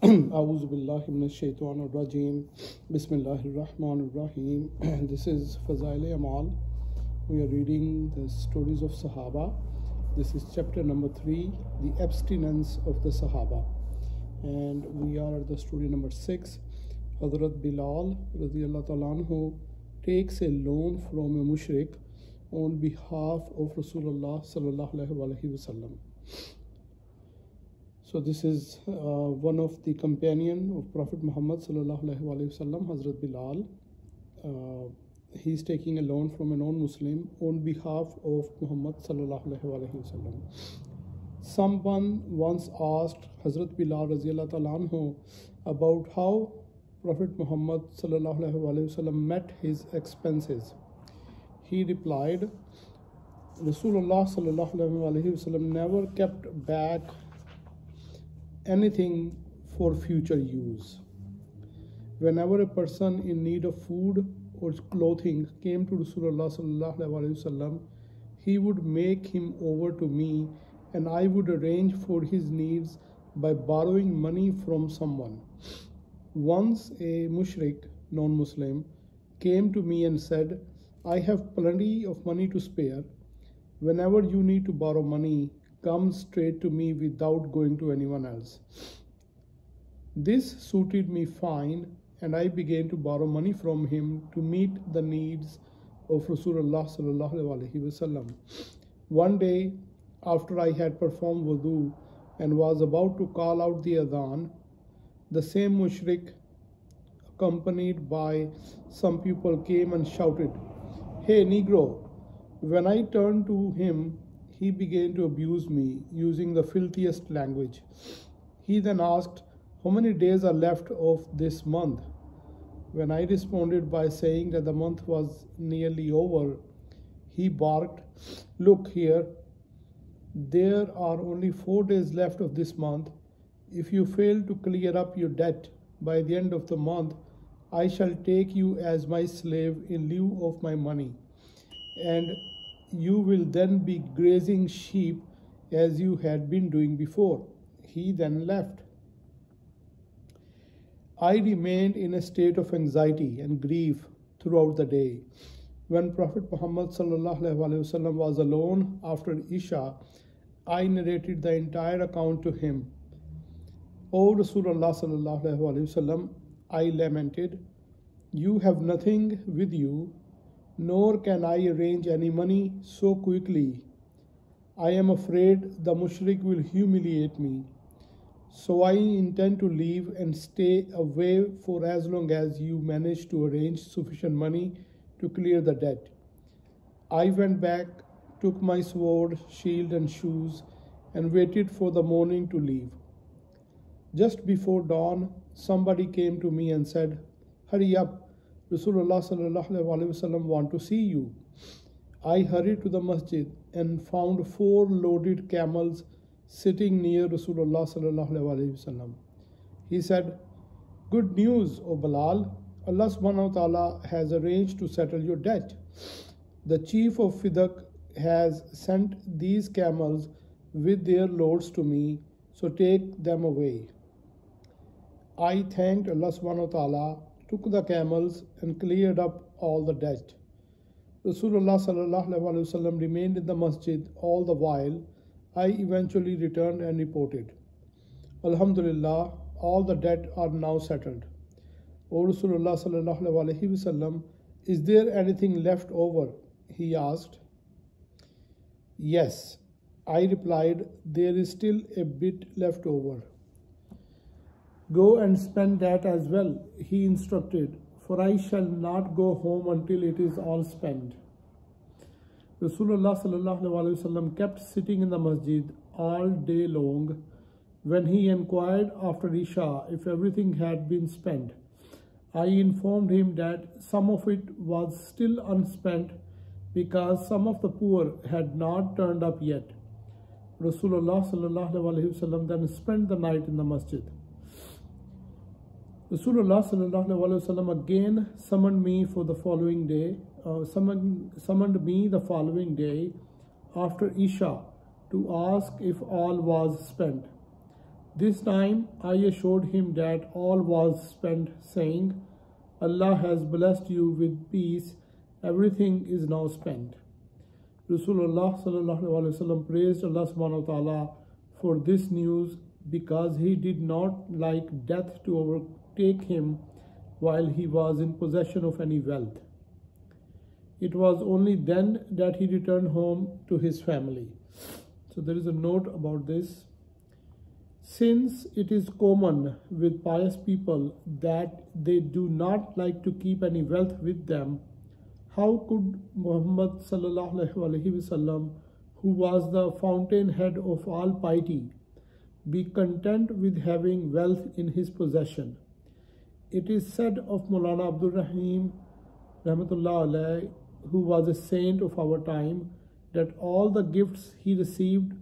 A'udhu billahi minash shaitanir rajeem. Bismillahir rahmanir rahim. This is Fazail-e-Amaal. We are reading the stories of Sahabah. This is chapter number 3, the abstinence of the Sahabah. And we are at the story number 6. Hazrat Bilal radiyallahu ta'ala anhu takes a loan from a Mushrik on behalf of Rasulullah sallallahu alaihi wasallam. So this is one of the companion of Prophet Muhammad sallallahu alaihi wasallam, Hazrat Bilal. He's taking a loan from a non-Muslim on behalf of Muhammad sallallahu alaihi wasallam. Someone once asked Hazrat Bilal radiyallahu ta'ala anhu about how Prophet Muhammad sallallahu alaihi wasallam met his expenses. He replied, Rasulullah sallallahu alaihi wasallam never kept back anything for future use. Whenever a person in need of food or clothing came to Rasulullah sallallahu alaihi wasallam, he would make him over to me and I would arrange for his needs by borrowing money from someone. Once a Mushrik, non-Muslim, came to me and said, I have plenty of money to spare. Whenever you need to borrow money, come straight to me without going to anyone else. This suited me fine, and I began to borrow money from him to meet the needs of Rasulullah sallallahu alaihi wasallam. One day, after I had performed wudu and was about to call out the adhan, the same Mushrik, accompanied by some people, came and shouted, Hey Negro! When I turned to him, he began to abuse me using the filthiest language. He then asked, How many days are left of this month? When I responded by saying that the month was nearly over, he barked, Look here, there are only 4 days left of this month. If you fail to clear up your debt by the end of the month, I shall take you as my slave in lieu of my money, and you will then be grazing sheep as you had been doing before. He then left. I remained in a state of anxiety and grief throughout the day. When Prophet Muhammad sallallahu alaihi wasallam was alone after Isha, I narrated the entire account to him. O Rasulullah sallallahu alaihi wasallam, I lamented, You have nothing with you, nor can I arrange any money so quickly. I am afraid the Mushrik will humiliate me. So I intend to leave and stay away for as long as you manage to arrange sufficient money to clear the debt. I went back, took my sword, shield and shoes, and waited for the morning to leave. Just before dawn, somebody came to me and said, Hurry up, Rasulullah sallallahu alaihi wasallam want to see you. I hurried to the masjid and found 4 loaded camels sitting near Rasulullah sallallahu alaihi wasallam. He said, Good news, O Bilal, Allah subhanahu wa ta'ala has arranged to settle your debt. The chief of Fidak has sent these camels with their loads to me, so take them away. I thanked Allah subhanahu wa ta'ala, took the camels and cleared up all the debt. Rasulullah sallallahu alaihi wasallam remained in the masjid all the while. I eventually returned and reported, Alhamdulillah, all the debt are now settled. O Rasulullah sallallahu alaihi wasallam, is there anything left over? He asked. Yes, I replied, there is still a bit left over. Go and spend that as well, he instructed, for I shall not go home until it is all spent. Rasulullah sallallahu alaihi wasallam kept sitting in the masjid all day long. When he inquired after Isha if everything had been spent, I informed him that some of it was still unspent because some of the poor had not turned up yet. Rasulullah sallallahu alaihi wasallam then spent the night in the masjid. Rasulullah sallallahu alaihi wasallam again summoned me for the following day. Summoned me the following day after Isha to ask if all was spent. This time I assured him that all was spent, saying, Allah has blessed you with peace, everything is now spent. Rasulullah sallallahu alaihi wasallam praised Allah subhanahu wa ta'ala for this news because he did not like death to overtake him while he was in possession of any wealth. It was only then that he returned home to his family. So there is a note about this. Since it is common with pious people that they do not like to keep any wealth with them, how could Muhammad sallallahu alaihi wasallam, who was the fountainhead of all piety, be content with having wealth in his possession? It is said of Maulana Abdul Rahim rahmatullah alayhi, who was a saint of our time, that all the gifts he received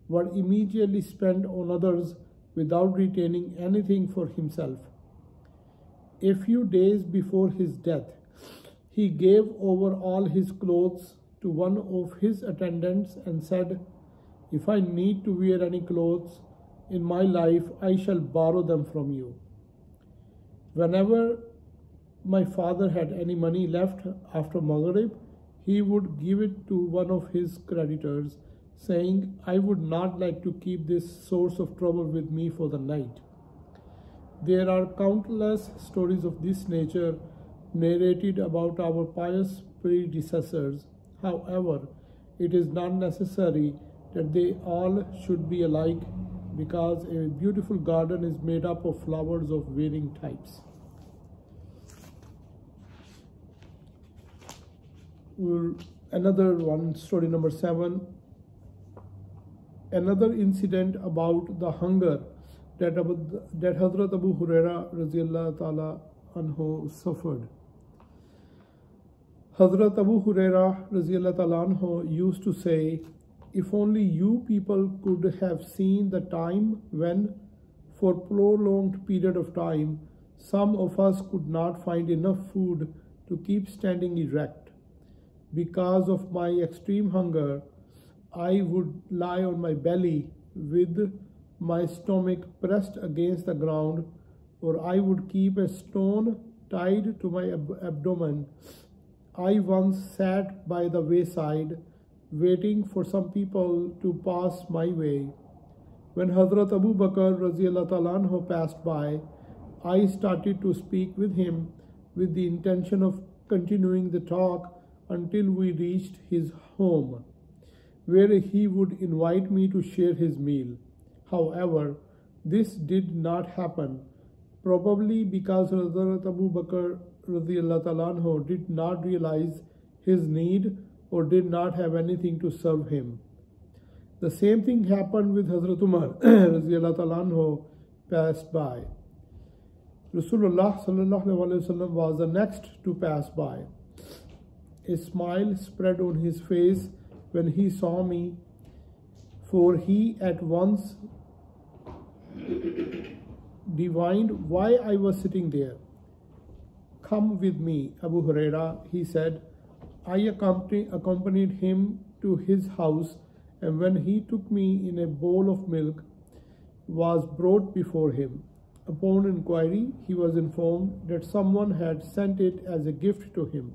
were immediately spent on others without retaining anything for himself. A few days before his death, he gave over all his clothes to one of his attendants and said, "If I need to wear any clothes in my life, I shall borrow them from you." Whenever my father had any money left after Maghrib, he would give it to one of his creditors, saying, "I would not like to keep this source of trouble with me for the night." There are countless stories of this nature narrated about our pious predecessors. However, it is not necessary that they all should be alike, because a beautiful garden is made up of flowers of varying types. Another one, story number 7. Another incident about the hunger that Hazrat Abu Hurayrah radiyallahu ta'ala anhu suffered. Hazrat Abu Hurayrah radiyallahu ta'ala anhu used to say, "If only you people could have seen the time when, for prolonged period of time, some of us could not find enough food to keep standing erect. Because of my extreme hunger, I would lie on my belly with my stomach pressed against the ground, or I would keep a stone tied to my abdomen. I once sat by the wayside, waiting for some people to pass my way. When Hazrat Abu Bakr radiyallahu ta'ala anhu passed by, I started to speak with him with the intention of continuing the talk until we reached his home, where he would invite me to share his meal. However, this did not happen, probably because Hazrat Abu Bakr radiyallahu ta'ala anhu did not realize his need or did not have anything to serve him. The same thing happened with Hazrat Umar radiyallahu ta'ala anhu passed by. Rasulullah sallallahu alaihi wasallam was the next to pass by. A smile spread on his face when he saw me, for he at once divined why I was sitting there. "Come with me, Abu Hurairah," he said. I accompanied him to his house, and when he took me in, a bowl of milk was brought before him. Upon inquiry, he was informed that someone had sent it as a gift to him.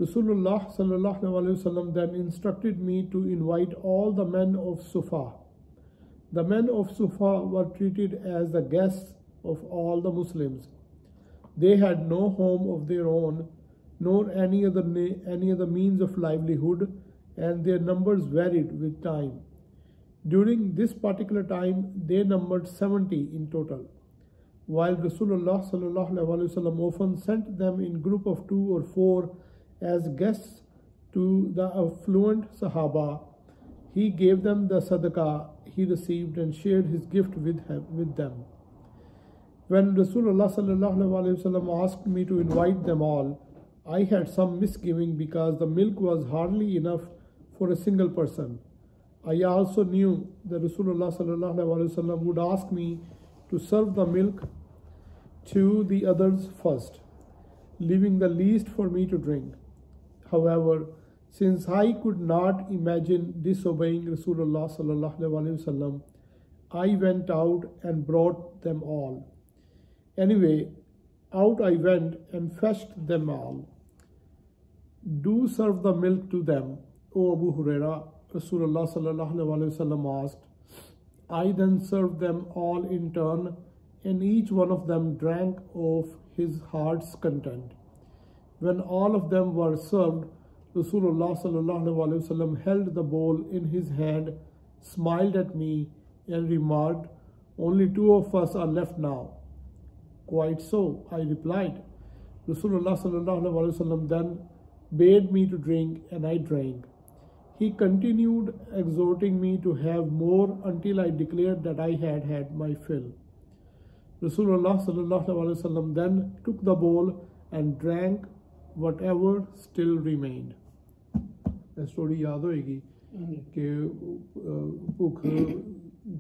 Rasulullah sallallahu alaihi wasallam then instructed me to invite all the men of Sufa. The men of Sufa were treated as the guests of all the Muslims. They had no home of their own, nor any other means of livelihood, and their numbers varied with time. During this particular time, they numbered 70 in total. While Rasulullah sallallahu alaihi wasallam often sent them in group of 2 or 4 as guests to the affluent Sahabah, he gave them the sadaqah he received and shared his gift with them. When Rasulullah sallallahu alaihi wasallam asked me to invite them all, I had some misgiving because the milk was hardly enough for a single person. I also knew that Rasulullah sallallahu alaihi wasallam would ask me to serve the milk to the others first, leaving the least for me to drink. However, since I could not imagine disobeying Rasulullah sallallahu alaihi wasallam, I went out and brought them all. Anyway, out I went and fetched them all. Do serve the milk to them, O Abu Hurayrah, Rasulullah sallallahu alaihi wasallam asked. I then served them all in turn, and each one of them drank of his heart's content. When all of them were served, Rasulullah sallallahu alaihi wasallam held the bowl in his hand, smiled at me, and remarked, "Only 2 of us are left now." "Quite so," I replied. Rasulullah sallallahu alaihi wasallam then bade me to drink, and I drank. He continued exhorting me to have more until I declared that I had had my fill. Rasulullah sallallahu alaihi wasallam then took the bowl and drank whatever still remained. ਇਹ story ਯਾਦ ਹੋਏਗੀ ਕਿ ਭੁੱਖ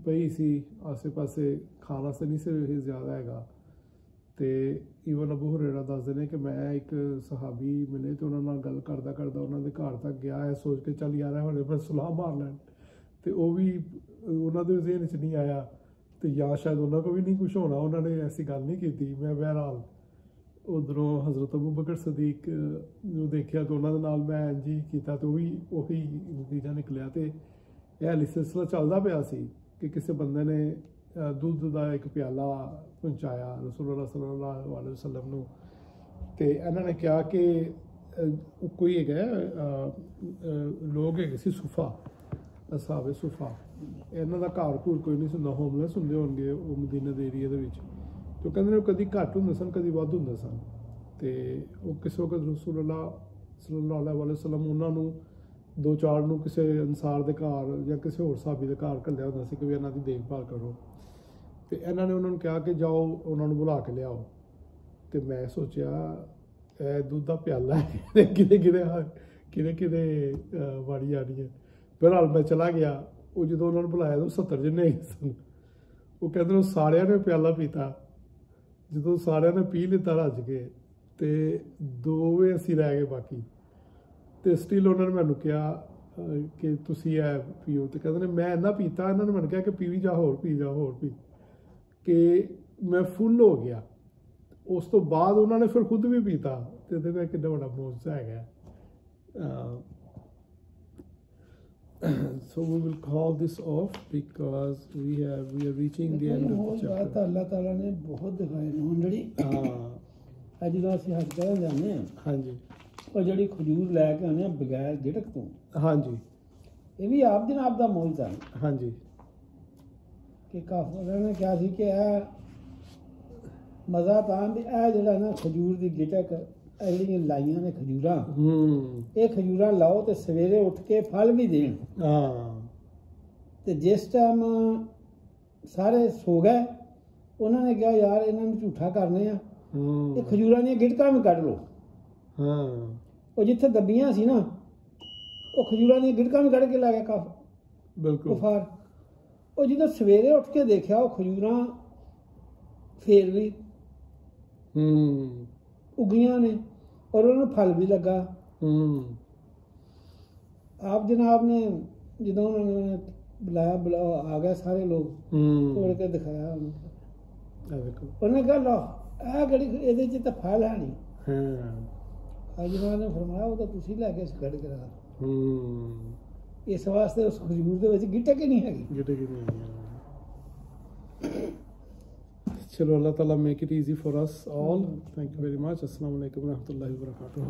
ਪਈ ਸੀ, ਆਸੇ ਪਾਸੇ ਖਾਣਾ ਸੇ ਨਹੀਂ ਸੀ ਜ਼ਿਆਦਾ ਹੈਗਾ, ਤੇ ਈਵਨ ਅਬੂ ਹੁਰੈਰਾ ਦੱਸਦੇ ਨੇ ਕਿ ਮੈਂ ਇੱਕ ਸਹਾਬੀ ਮਿਲੇ ਤੇ ਉਹਨਾਂ ਨਾਲ ਗੱਲ ਕਰਦਾ ਕਰਦਾ ਉਹਨਾਂ ਦੇ ਘਰ ਤੱਕ ਗਿਆ, ਇਹ ਸੋਚ ਕੇ ਚੱਲ ਯਾਰ ਹੁਣੇ ਫਿਰ ਸਲਾਹ ਮਾਰ ਲੈਣ, ਤੇ ਉਹ ਵੀ ਉਹਨਾਂ ਦੇ ਜ਼ਿਹਨ 'ਚ ਨਹੀਂ ਆਇਆ, ਤੇ ਜਾਂ ਸ਼ਾਇਦ ਉਹਨਾਂ ਕੋਲ ਵੀ ਨਹੀਂ ਕੁਛ ਹੋਣਾ, ਉਹਨਾਂ ਨੇ ਐਸੀ ਗੱਲ ਨਹੀਂ ਕੀਤੀ। ਮੈਂ ਬਹਿਰਹਾਲ ਉੱਧਰੋਂ ਹਜ਼ਰਤ ਅਬੂ ਬਕਰ ਸਦੀਕ ਨੂੰ ਦੇਖਿਆ ਤੇ ਉਹਨਾਂ ਦੇ ਨਾਲ ਮੈਂ ਇੰਝ ਹੀ ਕੀਤਾ, ਤੇ ਉਹੀ ਨਤੀਜਾ ਨਿਕਲਿਆ। ਤੇ ਇਹ ਹਾਲੀ ਸਿਲਸਿਲਾ ਚੱਲਦਾ ਪਿਆ ਸੀ ਕਿ ਕਿਸੇ ਬੰਦੇ ਨੇ ਦੁੱਧ ਦਾ ਇੱਕ ਪਿਆਲਾ ਪਹੁੰਚਾਇਆ ਰਸੂਲੁੱਲਾਹ ਸੱਲੱਲਾਹੁ ਅਲੈਹਿ ਵਸੱਲਮ ਨੂੰ, ਤੇ ਇਹਨਾਂ ਨੇ ਕਿਹਾ ਕਿ ਕੋਈ ਹੈਗਾ ਲੋਕ ਹੈਗੇ ਸੀ ਸੁਫਾ, ਅਸਹਾਬੇ ਸੁਫਾ, ਇਹਨਾਂ ਦਾ ਘਰ ਘੂਰ ਕੋਈ ਨਹੀਂ ਸੀ ਹੁੰਦਾ, ਹੋਮਲੈਸ ਹੁੰਦੇ ਹੋਣਗੇ ਉਹ ਮਦੀਨਾ ਦੇ ਏਰੀਏ ਦੇ ਵਿੱਚ, ਤੇ ਕਹਿੰਦੇ ਨੇ ਉਹ ਕਦੀ ਘੱਟ ਹੁੰਦੇ ਸਨ ਕਦੀ ਵੱਧ ਹੁੰਦੇ ਸਨ, ਤੇ ਉਹ ਕਿਸੇ ਵਕਤ ਰਸੂਲੁੱਲਾਹ ਸੱਲੱਲਾਹੁ ਅਲੈਹਿ ਵਸੱਲਮ ਉਹਨਾਂ ਨੂੰ 2-4 ਨੂੰ ਕਿਸੇ ਅਨਸਾਰ ਦੇ ਘਰ ਜਾਂ ਕਿਸੇ ਹੋਰ ਸਾਹਬੀ ਦੇ ਘਰ ਘੱਲਿਆ ਹੁੰਦਾ ਸੀ ਕਿ ਵੀ ਇਹਨਾਂ ਦੀ ਦੇਖਭਾਲ ਕਰੋ, ਤੇ ਇਹਨਾਂ ਨੇ ਉਹਨਾਂ ਨੂੰ ਕਿਹਾ ਕਿ ਜਾਓ ਉਹਨਾਂ ਨੂੰ ਬੁਲਾ ਕੇ ਲਿਆਓ। ਤੇ ਮੈਂ ਸੋਚਿਆ ਇਹ ਦੁੱਧ ਦਾ ਪਿਆਲਾ ਹੈ, ਕਿਹਦੇ ਵਾੜੀ ਆਣੀ ਹੈ। ਬਹਰਹਾਲ ਮੈਂ ਚਲਾ ਗਿਆ, ਉਹ ਜਦੋਂ ਉਹਨਾਂ ਨੂੰ ਬੁਲਾਇਆ ਤਾਂ 70 ਜਿੰਨੇ ਸਨ, ਉਹ ਕਹਿੰਦੇ ਉਹ ਸਾਰਿਆਂ ਨੇ ਪਿਆਲਾ ਪੀਤਾ। ਜਦੋਂ ਸਾਰਿਆਂ ਨੇ ਪੀ ਲਿੱਤਾ ਰੱਜ ਕੇ, ਤੇ 2 ਅਸੀਂ ਰਹਿ ਗਏ ਬਾਕੀ, ਤੇ ਸਟਿਲ ਉਹਨਾਂ ਨੇ ਮੈਨੂੰ ਕਿਹਾ ਕਿ ਤੁਸੀਂ ਇਹ ਪੀਓ, ਤੇ ਕਹਿੰਦੇ ਨੇ ਮੈਂ ਇੰਨਾ ਪੀਤਾ, ਇਹਨਾਂ ਨੇ ਮੈਨੂੰ ਕਿਹਾ ਕਿ ਪੀ ਜਾ, ਹੋਰ ਪੀ ਜਾ, ਹੋਰ ਪੀ, ਕਿ ਮੈਂ ਫੁੱਲ ਹੋ ਗਿਆ। ਉਸ ਤੋਂ ਬਾਅਦ ਉਹਨਾਂ ਨੇ ਫਿਰ ਖੁਦ ਵੀ ਪੀਤਾ, ਤੇ ਇਹਦੇ ਵਿੱਚ ਕਿੰਨਾ ਵੱਡਾ ਮੌਜਜ਼ਾ ਹੈਗਾ। So we will call this off because we are reaching the end of the chapter. Allah Ta'ala ਨੇ ਬਹੁਤ ਦਿਖਾਏ ਨੇ। ਹੁਣ ਜਿਹੜੀ ਅੱਜ ਜਦੋਂ ਅਸੀਂ ਹੱਜ ਕਰਨ ਜਾਂਦੇ ਹਾਂ, ਹਾਂਜੀ, ਉਹ ਜਿਹੜੀ ਖਜੂਰ ਲੈ ਕੇ ਆਉਂਦੇ ਹਾਂ ਬਗੈਰ ਗਿਟਕ ਤੋਂ, ਹਾਂਜੀ, ਇਹ ਵੀ ਆਪ ਜਨਾਬ ਦਾ ਮੌਜਜ਼ਾ ਹੈ। ਹਾਂਜੀ, ਕਿ ਕਾਫਰਾਂ ਨੇ ਕਿਹਾ ਸੀ ਕਿ ਇਹ ਮਜ਼ਾ ਤਾਂ ਵੀ ਇਹ ਜਿਹੜਾ ਨਾ ਖਜੂਰ ਦੀ ਗਿਟਕ, ਇਹ ਜਿਹੜੀਆਂ ਲਾਈਆਂ ਨੇ ਖਜੂਰਾਂ, ਇਹ ਖਜੂਰਾਂ ਲਾਓ ਤੇ ਸਵੇਰੇ ਉੱਠ ਕੇ ਫਲ ਵੀ ਦੇਣ। ਤੇ ਜਿਸ ਟਾਈਮ ਸਾਰੇ ਸੋ ਗਏ, ਉਹਨਾਂ ਨੇ ਕਿਹਾ ਯਾਰ ਇਹਨਾਂ ਨੂੰ ਝੂਠਾ ਕਰਨੇ ਆ, ਇਹ ਖਜੂਰਾਂ ਦੀਆਂ ਗਿਟਕਾਂ ਵੀ ਕੱਢ ਲਓ। ਉਹ ਜਿੱਥੇ ਦੱਬੀਆਂ ਸੀ ਨਾ, ਉਹ ਖਜੂਰਾਂ ਦੀਆਂ ਗਿਟਕਾਂ ਵੀ ਕੱਢ ਕੇ ਲੈ ਗਿਆ ਕੁਫਾਰ। ਉਹ ਜਦੋਂ ਸਵੇਰੇ ਉੱਠ ਕੇ ਦੇਖਿਆ, ਉਹ ਖਜੂਰਾਂ ਫੇਰ ਵੀ ਉਗੀਆਂ ਨੇ ਔਰ ਉਹਨਾਂ ਨੂੰ ਫਲ ਵੀ ਲੱਗਾ। ਆਪ ਜਨਾਬ ਨੇ ਜਦੋਂ ਉਹਨਾਂ ਨੇ ਬੁਲਾਇਆ ਆ ਗਏ ਸਾਰੇ ਲੋਕ, ਤੋੜ ਕੇ ਦਿਖਾਇਆ ਉਹਨੇ ਕਿਹਾ ਲਓ ਇਹ ਕਿਹੜੀ, ਇਹਦੇ 'ਚ ਤਾਂ ਫਲ ਹੈ ਨਹੀਂ। ਜਨਾਬ ਨੇ ਫਰਮਾਇਆ ਉਹ ਤਾਂ ਤੁਸੀਂ ਲੈ ਕੇ ਕੱਢ ਕੇ ਰੱਖਾ, ਇਸ ਵਾਸਤੇ ਉਸ ਖਜੂਰ ਦੇ ਵਿੱਚ ਗਿਟਕ ਹੀ ਨਹੀਂ ਹੈਗੀ। ਚਲੋ ਅੱਲਾਹ ਤਾਲਾ make it easy for us all. Thank you very much. Assalamu alaikum wa rahmatullahi wa barakatuh.